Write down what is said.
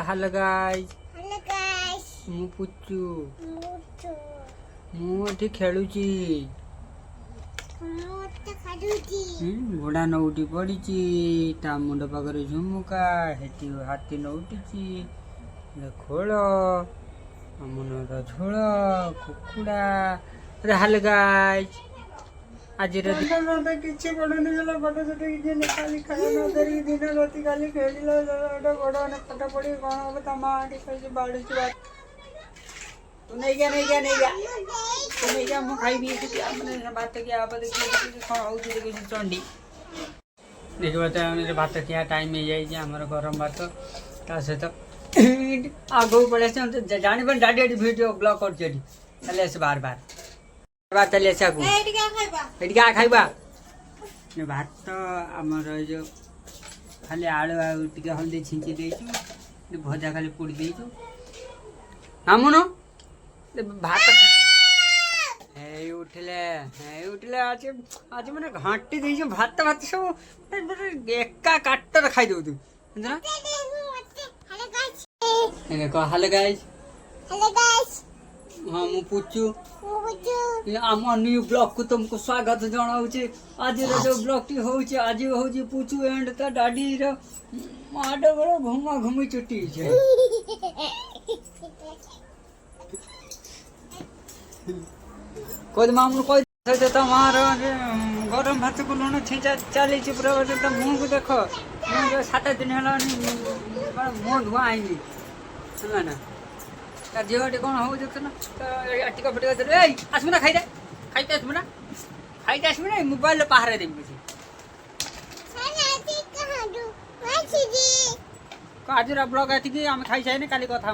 hello guys मु पुचू मुठी खेलुची घोड़ा नौटी पड़ी ता मुंड पाखरे झुमुका हेटी हाथी नौटी खोल मनर झोल कुकुड़ा हेलो गाइस आज किसी पड़नी गला पाठ खाली खाना न धरिक दिन राति खाली खेल बड़ मैंने पाठ पढ़ी कौन हम तुम बाड़ी तू नहीं गया नहीं गया नहीं गया तू नहीं गया मुझे खाई मैंने भात किया कौन हो चंडी देख बताए भात खिया टाइम हो जाए गरम भात ता सहित आगू पड़े जानी डाडी वीडियो ब्लॉग कर बार बार बार चली आस क्या खाइबा भात आमर जो खाली आलू टे हल्दी छिंची देचु भजा खाली पोड़ी देचु नामुन भात उठले आज आज मैंने घाटी दे भात भात सब एका काटर खाई दो तू हेलो गाइस हाँ मु पूछू आम न्यू ब्लॉग को तुमको स्वागत जनाऊे आज जो ब्लॉग टी होचे आज होची पूछू एंड ता डाडी रो माड बड़ो घुमा घुमी छुट्टी छे कोई मामू कोई से तमार गरम भात को लुण छिंचा चली पूरा तो मुँह को देख मुँह 7 दिन है मुँह धुआ आईनी है ना झील कौन हो देख ना टिका फटिका दे आसबू ना खाई आसबू ना खाई आसबू ना मोबाइल पहारे देवी किसी आज ब्लॉग आती आम खाई सारे काली कथा